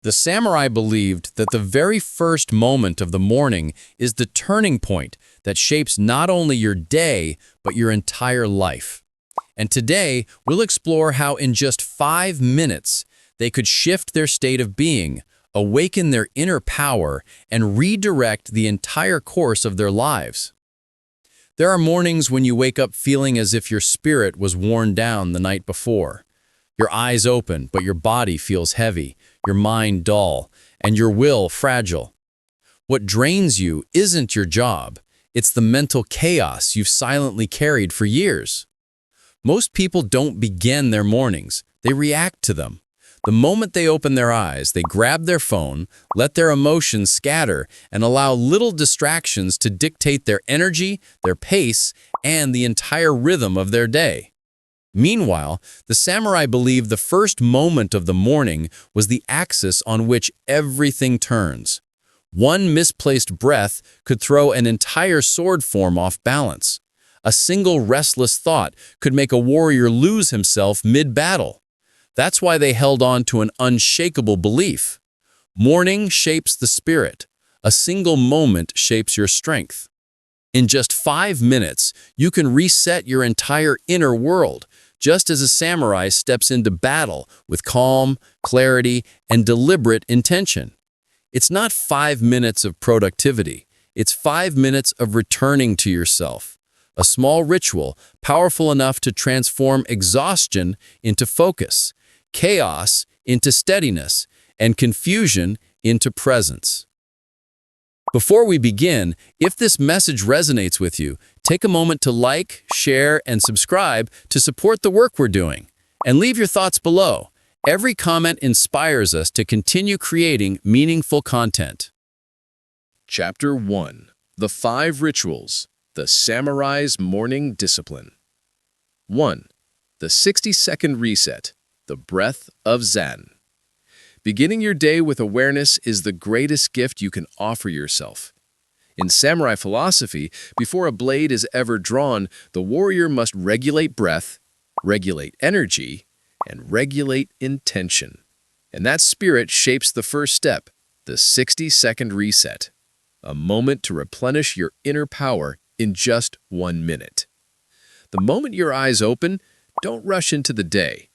The samurai believed that the very first moment of the morning is the turning point that shapes not only your day, but your entire life. And today, we'll explore how in just 5 minutes, they could shift their state of being, awaken their inner power, and redirect the entire course of their lives. There are mornings when you wake up feeling as if your spirit was worn down the night before. Your eyes open, but your body feels heavy, your mind dull, and your will fragile. What drains you isn't your job, it's the mental chaos you've silently carried for years. Most people don't begin their mornings, they react to them. The moment they open their eyes, they grab their phone, let their emotions scatter, and allow little distractions to dictate their energy, their pace, and the entire rhythm of their day. Meanwhile, the samurai believed the first moment of the morning was the axis on which everything turns. One misplaced breath could throw an entire sword form off balance. A single restless thought could make a warrior lose himself mid-battle. That's why they held on to an unshakable belief. Morning shapes the spirit. A single moment shapes your strength. In just 5 minutes, you can reset your entire inner world, just as a samurai steps into battle with calm, clarity, and deliberate intention. It's not 5 minutes of productivity. It's 5 minutes of returning to yourself. A small ritual, powerful enough to transform exhaustion into focus, chaos into steadiness, and confusion into presence. Before we begin, if this message resonates with you, take a moment to like, share, and subscribe to support the work we're doing. And leave your thoughts below. Every comment inspires us to continue creating meaningful content. Chapter 1. The 5 Rituals. The Samurai's Morning Discipline. 1. The 60-second reset. The breath of Zen. Beginning your day with awareness is the greatest gift you can offer yourself. In samurai philosophy, before a blade is ever drawn, the warrior must regulate breath, regulate energy, and regulate intention. And that spirit shapes the first step, the 60-second reset, a moment to replenish your inner power in just 1 minute. The moment your eyes open, don't rush into the day.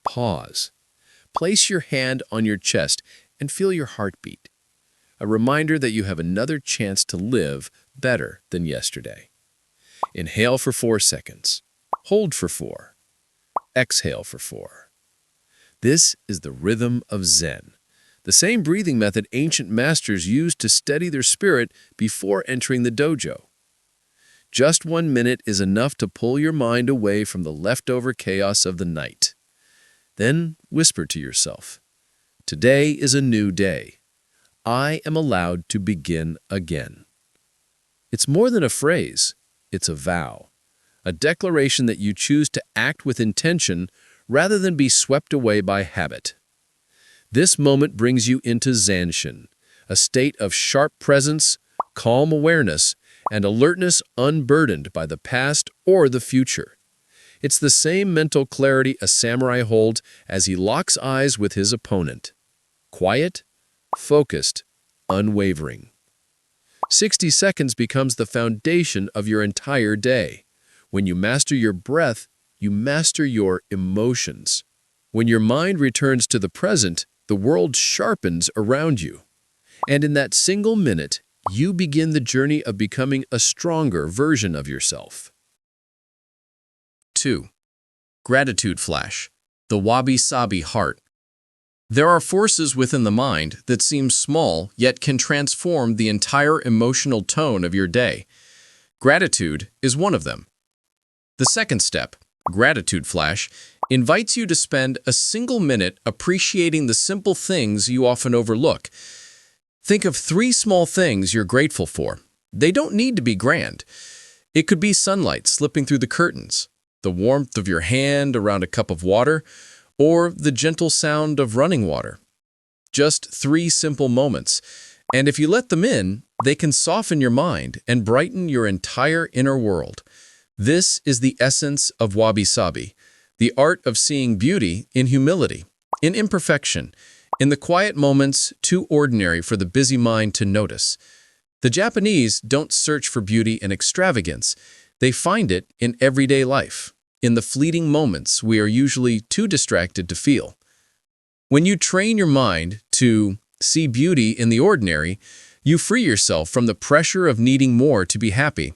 Pause. Place your hand on your chest and feel your heartbeat, a reminder that you have another chance to live better than yesterday. Inhale for 4 seconds. Hold for 4. Exhale for 4. This is the rhythm of Zen, the same breathing method ancient masters used to steady their spirit before entering the dojo. Just 1 minute is enough to pull your mind away from the leftover chaos of the night. Then whisper to yourself, "Today is a new day. I am allowed to begin again." It's more than a phrase, it's a vow, a declaration that you choose to act with intention rather than be swept away by habit. This moment brings you into Zanshin, a state of sharp presence, calm awareness, and alertness unburdened by the past or the future. It's the same mental clarity a samurai holds as he locks eyes with his opponent. Quiet, focused, unwavering. 60 seconds becomes the foundation of your entire day. When you master your breath, you master your emotions. When your mind returns to the present, the world sharpens around you. And in that single minute, you begin the journey of becoming a stronger version of yourself. 2. Gratitude Flash. The Wabi-Sabi Heart. There are forces within the mind that seem small yet can transform the entire emotional tone of your day. Gratitude is one of them. The second step, Gratitude Flash, invites you to spend a single minute appreciating the simple things you often overlook. Think of 3 small things you're grateful for. They don't need to be grand. It could be sunlight slipping through the curtains, the warmth of your hand around a cup of water, or the gentle sound of running water. Just 3 simple moments, and if you let them in, they can soften your mind and brighten your entire inner world. This is the essence of Wabi-Sabi, the art of seeing beauty in humility, in imperfection, In the quiet moments, too ordinary for the busy mind to notice. The Japanese don't search for beauty in extravagance. They find it in everyday life, in the fleeting moments we are usually too distracted to feel. When you train your mind to see beauty in the ordinary, you free yourself from the pressure of needing more to be happy.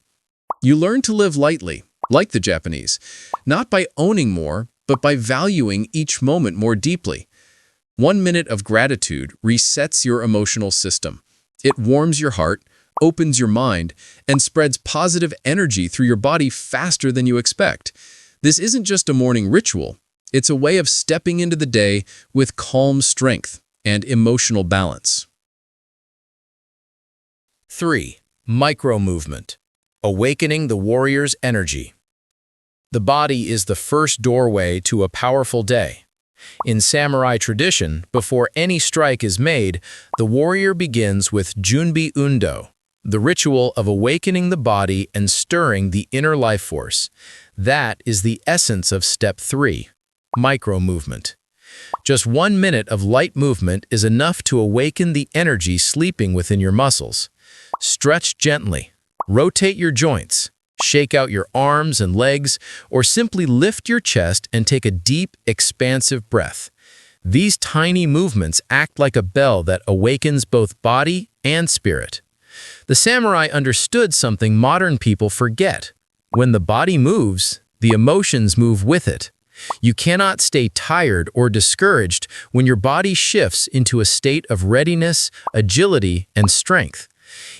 You learn to live lightly, like the Japanese, not by owning more, but by valuing each moment more deeply. 1 minute of gratitude resets your emotional system. It warms your heart, opens your mind, and spreads positive energy through your body faster than you expect. This isn't just a morning ritual. It's a way of stepping into the day with calm strength and emotional balance. 3. Micro-movement. Awakening the warrior's energy. The body is the first doorway to a powerful day. In samurai tradition, before any strike is made, the warrior begins with Junbi Undo, the ritual of awakening the body and stirring the inner life force. That is the essence of step 3, micro-movement. Just 1 minute of light movement is enough to awaken the energy sleeping within your muscles. Stretch gently, rotate your joints, shake out your arms and legs, or simply lift your chest and take a deep, expansive breath. These tiny movements act like a bell that awakens both body and spirit. The samurai understood something modern people forget. When the body moves, the emotions move with it. You cannot stay tired or discouraged when your body shifts into a state of readiness, agility, and strength.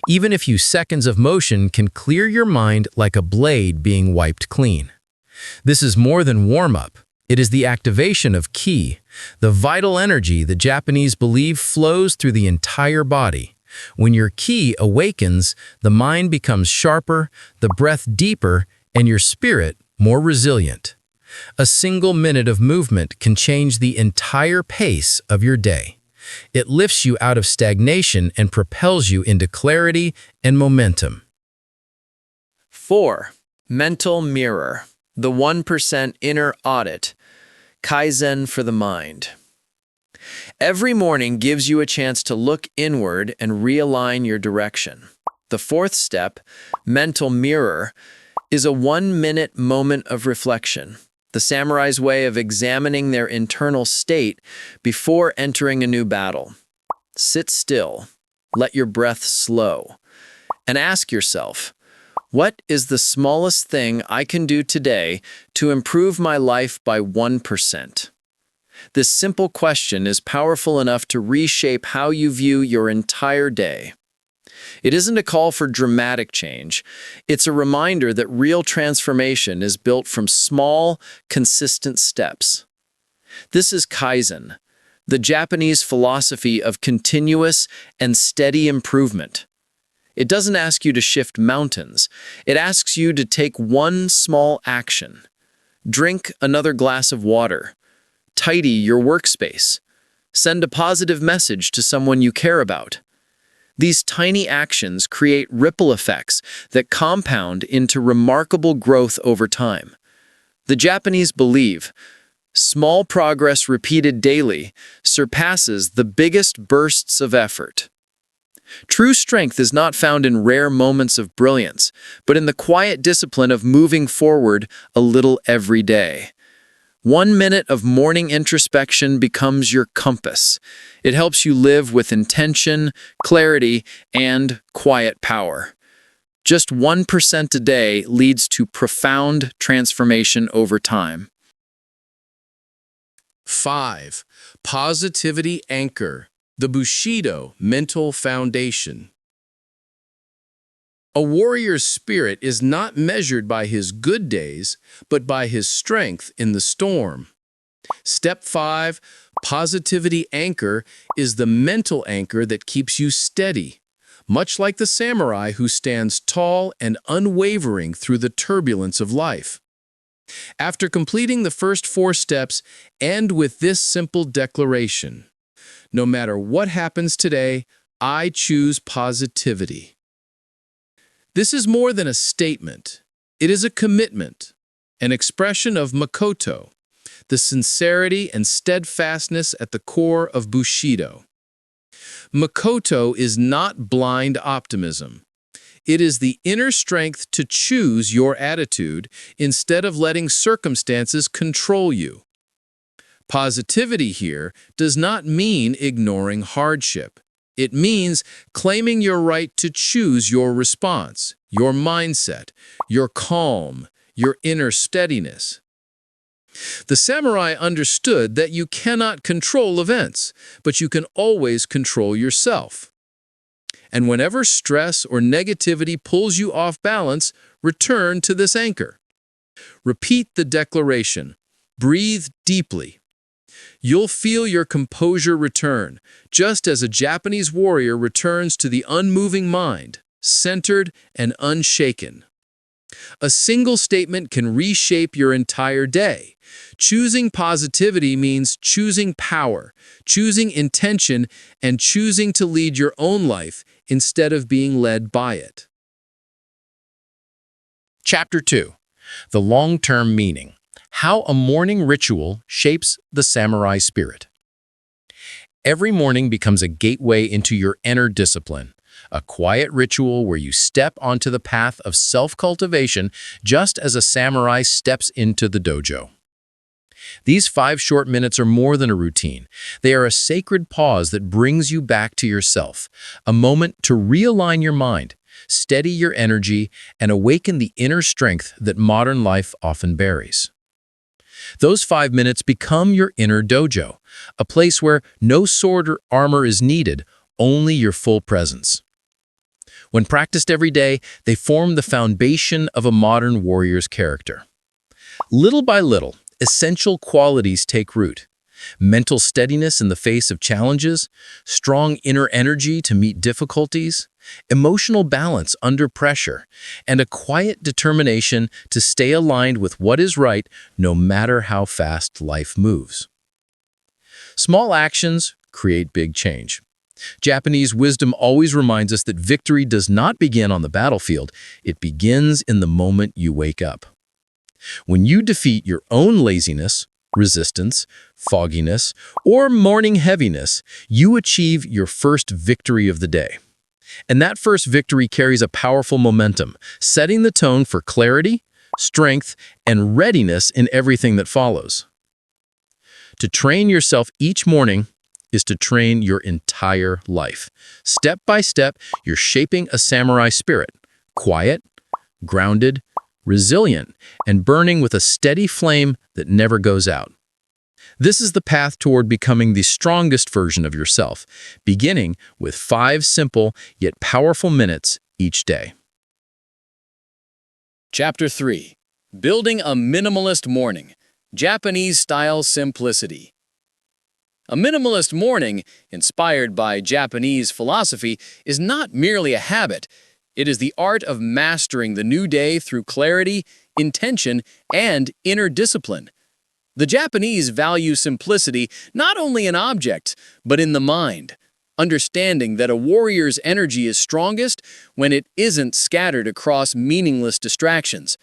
Even a few seconds of motion can clear your mind like a blade being wiped clean. This is more than warm-up. It is the activation of ki, the vital energy the Japanese believe flows through the entire body. When your ki awakens, the mind becomes sharper, the breath deeper, and your spirit more resilient. A single minute of movement can change the entire pace of your day. It lifts you out of stagnation and propels you into clarity and momentum. 4. Mental mirror. The 1% inner audit. Kaizen for the mind. Every morning gives you a chance to look inward and realign your direction. The 4th step, mental mirror, is a 1-minute moment of reflection. The samurai's way of examining their internal state before entering a new battle. Sit still, let your breath slow, and ask yourself, what is the smallest thing I can do today to improve my life by 1%? This simple question is powerful enough to reshape how you view your entire day. It isn't a call for dramatic change. It's a reminder that real transformation is built from small, consistent steps. This is Kaizen, the Japanese philosophy of continuous and steady improvement. It doesn't ask you to shift mountains. It asks you to take one small action. Drink another glass of water. Tidy your workspace. Send a positive message to someone you care about. These tiny actions create ripple effects that compound into remarkable growth over time. The Japanese believe small progress repeated daily surpasses the biggest bursts of effort. True strength is not found in rare moments of brilliance, but in the quiet discipline of moving forward a little every day. 1 minute of morning introspection becomes your compass. It helps you live with intention, clarity, and quiet power. Just 1% a day leads to profound transformation over time. 5. Positivity anchor. The Bushido mental foundation. A warrior's spirit is not measured by his good days, but by his strength in the storm. Step 5, positivity anchor, is the mental anchor that keeps you steady, much like the samurai who stands tall and unwavering through the turbulence of life. After completing the first 4 steps, end with this simple declaration: no matter what happens today, I choose positivity. This is more than a statement. It is a commitment, an expression of Makoto, the sincerity and steadfastness at the core of Bushido. Makoto is not blind optimism. It is the inner strength to choose your attitude instead of letting circumstances control you. Positivity here does not mean ignoring hardship. It means claiming your right to choose your response, your mindset, your calm, your inner steadiness. The samurai understood that you cannot control events, but you can always control yourself. And whenever stress or negativity pulls you off balance, return to this anchor. Repeat the declaration. Breathe deeply. You'll feel your composure return, just as a Japanese warrior returns to the unmoving mind, centered and unshaken. A single statement can reshape your entire day. Choosing positivity means choosing power, choosing intention, and choosing to lead your own life instead of being led by it. Chapter 2. The Long-Term Meaning. How a Morning Ritual Shapes the Samurai Spirit. Every morning becomes a gateway into your inner discipline, a quiet ritual where you step onto the path of self-cultivation just as a samurai steps into the dojo. These 5 short minutes are more than a routine. They are a sacred pause that brings you back to yourself, a moment to realign your mind, steady your energy, and awaken the inner strength that modern life often buries. Those 5 minutes become your inner dojo, a place where no sword or armor is needed, only your full presence. When practiced every day, they form the foundation of a modern warrior's character. Little by little, essential qualities take root. Mental steadiness in the face of challenges, strong inner energy to meet difficulties, emotional balance under pressure, and a quiet determination to stay aligned with what is right no matter how fast life moves. Small actions create big change. Japanese wisdom always reminds us that victory does not begin on the battlefield, it begins in the moment you wake up. When you defeat your own laziness, resistance, fogginess, or morning heaviness, you achieve your first victory of the day. And that first victory carries a powerful momentum, setting the tone for clarity, strength, and readiness in everything that follows. To train yourself each morning is to train your entire life. Step by step, you're shaping a samurai spirit, quiet, grounded, resilient, and burning with a steady flame that never goes out. This is the path toward becoming the strongest version of yourself, beginning with 5 simple yet powerful minutes each day. Chapter 3. Building a Minimalist Morning. Japanese-style simplicity. A minimalist morning, inspired by Japanese philosophy, is not merely a habit. It is the art of mastering the new day through clarity, intention, and inner discipline. The Japanese value simplicity not only in objects, but in the mind, understanding that a warrior's energy is strongest when it isn't scattered across meaningless distractions.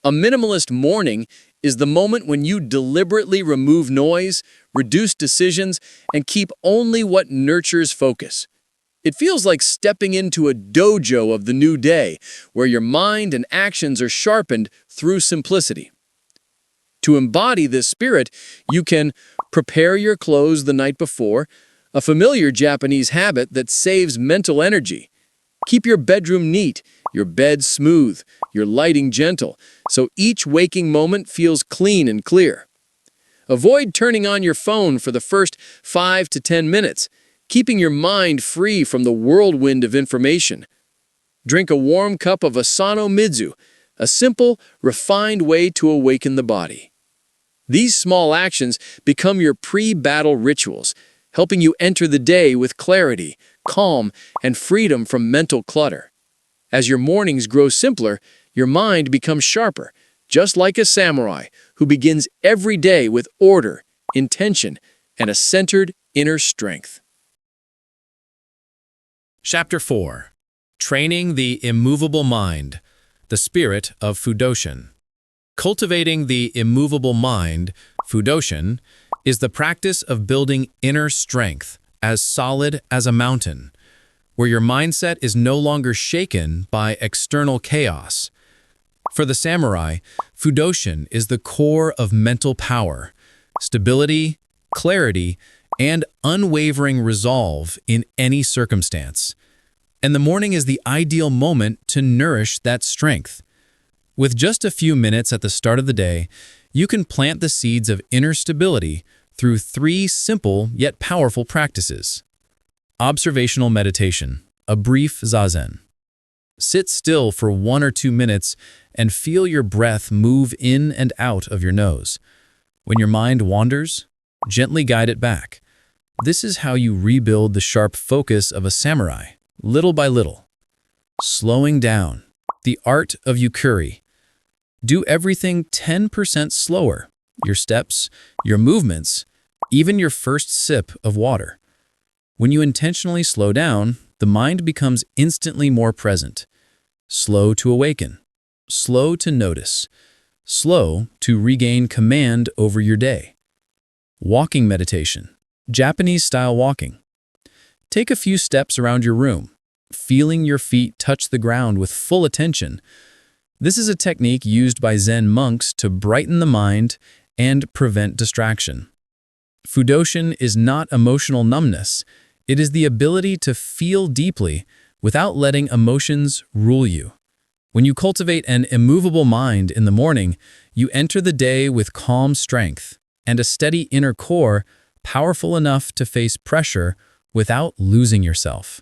A minimalist morning is the moment when you deliberately remove noise, reduce decisions, and keep only what nurtures focus. It feels like stepping into a dojo of the new day, where your mind and actions are sharpened through simplicity. To embody this spirit, you can prepare your clothes the night before, a familiar Japanese habit that saves mental energy. Keep your bedroom neat, your bed smooth, your lighting gentle, so each waking moment feels clean and clear. Avoid turning on your phone for the first 5 to 10 minutes, keeping your mind free from the whirlwind of information. Drink a warm cup of Asano Midzu, a simple, refined way to awaken the body. These small actions become your pre-battle rituals, helping you enter the day with clarity, calm, and freedom from mental clutter. As your mornings grow simpler, your mind becomes sharper, just like a samurai who begins every day with order, intention, and a centered inner strength. Chapter 4. Training the Immovable Mind, the Spirit of Fudoshin. Cultivating the immovable mind, Fudoshin, is the practice of building inner strength as solid as a mountain, where your mindset is no longer shaken by external chaos. For the samurai, Fudoshin is the core of mental power, stability, clarity, and unwavering resolve in any circumstance. And the morning is the ideal moment to nourish that strength. With just a few minutes at the start of the day, you can plant the seeds of inner stability through 3 simple yet powerful practices. Observational meditation, a brief zazen. Sit still for 1 or 2 minutes and feel your breath move in and out of your nose. When your mind wanders, gently guide it back. This is how you rebuild the sharp focus of a samurai, little by little. Slowing down, the art of yukuri. Do everything 10% slower, your steps, your movements, even your first sip of water. When you intentionally slow down, the mind becomes instantly more present. Slow to awaken, slow to notice, slow to regain command over your day. Walking meditation, Japanese-style walking. Take a few steps around your room, feeling your feet touch the ground with full attention. This is a technique used by Zen monks to brighten the mind and prevent distraction. Fudoshin is not emotional numbness. It is the ability to feel deeply without letting emotions rule you. When you cultivate an immovable mind in the morning, you enter the day with calm strength and a steady inner core powerful enough to face pressure without losing yourself.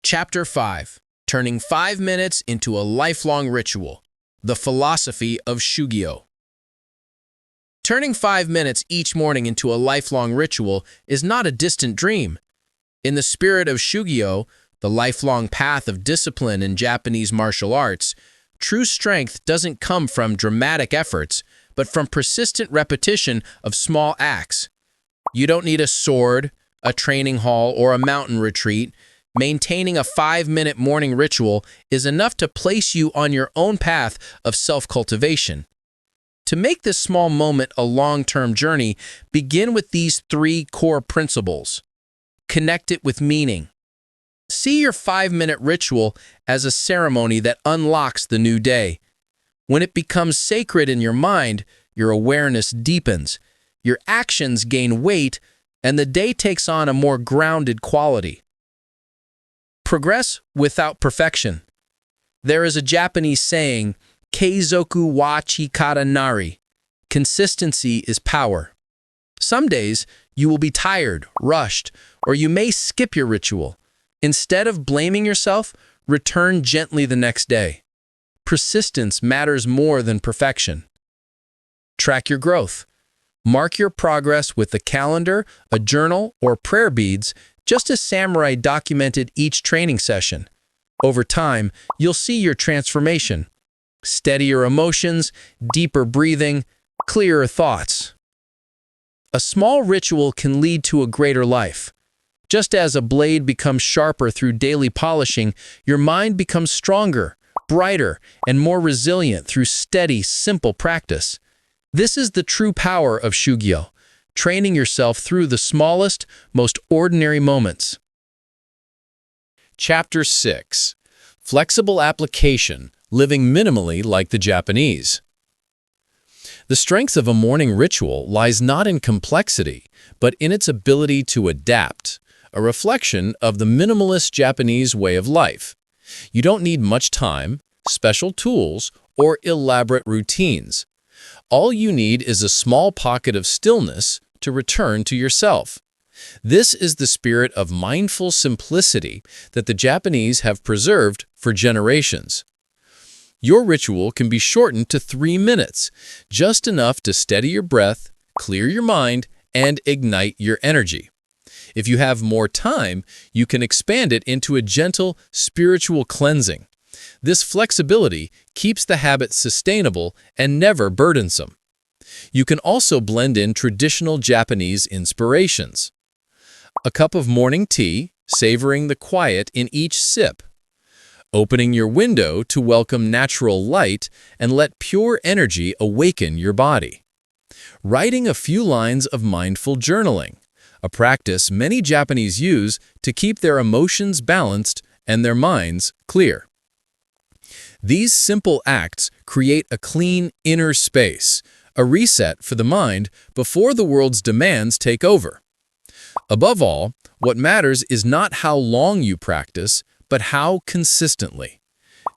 Chapter 5. Turning 5 minutes into a lifelong ritual. The philosophy of Shugyo. Turning 5 minutes each morning into a lifelong ritual is not a distant dream. In the spirit of Shugyo, the lifelong path of discipline in Japanese martial arts, true strength doesn't come from dramatic efforts, but from persistent repetition of small acts. You don't need a sword, a training hall, or a mountain retreat. Maintaining a 5-minute morning ritual is enough to place you on your own path of self-cultivation. To make this small moment a long-term journey, begin with these 3 core principles. Connect it with meaning. See your 5-minute ritual as a ceremony that unlocks the new day. When it becomes sacred in your mind, your awareness deepens, your actions gain weight, and the day takes on a more grounded quality. Progress without perfection. There is a Japanese saying, Keizoku wa chikara nari. Consistency is power. Some days, you will be tired, rushed, or you may skip your ritual. Instead of blaming yourself, return gently the next day. Persistence matters more than perfection. Track your growth. Mark your progress with a calendar, a journal, or prayer beads, just as samurai documented each training session. Over time, you'll see your transformation. Steadier emotions, deeper breathing, clearer thoughts. A small ritual can lead to a greater life. Just as a blade becomes sharper through daily polishing, your mind becomes stronger, brighter, and more resilient through steady, simple practice. This is the true power of Shugyo, training yourself through the smallest, most ordinary moments. Chapter 6. Flexible application, living minimally like the Japanese. The strength of a morning ritual lies not in complexity, but in its ability to adapt, a reflection of the minimalist Japanese way of life. You don't need much time, special tools, or elaborate routines. All you need is a small pocket of stillness to return to yourself. This is the spirit of mindful simplicity that the Japanese have preserved for generations. Your ritual can be shortened to 3 minutes, just enough to steady your breath, clear your mind, and ignite your energy. If you have more time, you can expand it into a gentle spiritual cleansing. This flexibility keeps the habit sustainable and never burdensome. You can also blend in traditional Japanese inspirations. A cup of morning tea, savoring the quiet in each sip. opening your window to welcome natural light and let pure energy awaken your body. Writing a few lines of mindful journaling, a practice many Japanese use to keep their emotions balanced and their minds clear. These simple acts create a clean inner space, a reset for the mind before the world's demands take over. Above all, what matters is not how long you practice, but how consistently.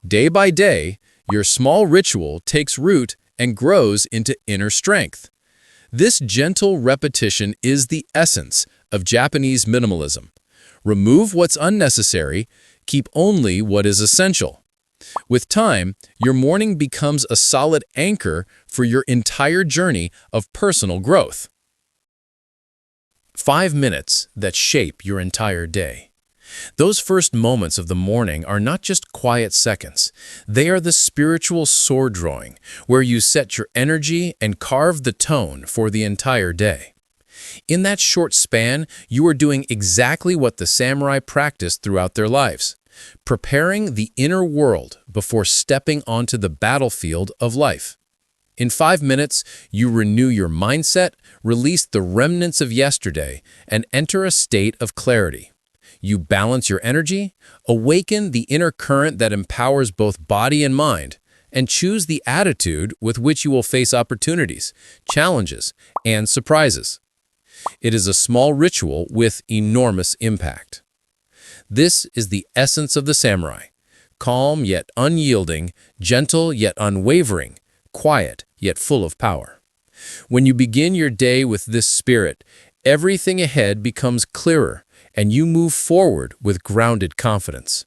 Day by day, your small ritual takes root and grows into inner strength. This gentle repetition is the essence of Japanese minimalism. Remove what's unnecessary, keep only what is essential. With time, your morning becomes a solid anchor for your entire journey of personal growth. 5 minutes that shape your entire day. Those first moments of the morning are not just quiet seconds. They are the spiritual sword drawing, where you set your energy and carve the tone for the entire day. In that short span, you are doing exactly what the samurai practiced throughout their lives, preparing the inner world before stepping onto the battlefield of life. In 5 minutes, you renew your mindset, release the remnants of yesterday, and enter a state of clarity. You balance your energy, awaken the inner current that empowers both body and mind, and choose the attitude with which you will face opportunities, challenges, and surprises. It is a small ritual with enormous impact. This is the essence of the samurai: calm yet unyielding, gentle yet unwavering, quiet yet full of power. When you begin your day with this spirit, everything ahead becomes clearer, and you move forward with grounded confidence.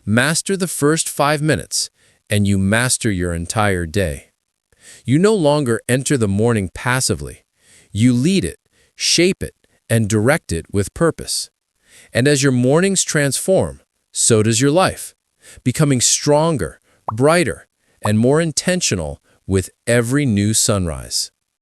Master the first 5 minutes, and you master your entire day. You no longer enter the morning passively. You lead it, shape it, and direct it with purpose. And as your mornings transform, so does your life, becoming stronger, brighter, and more intentional with every new sunrise.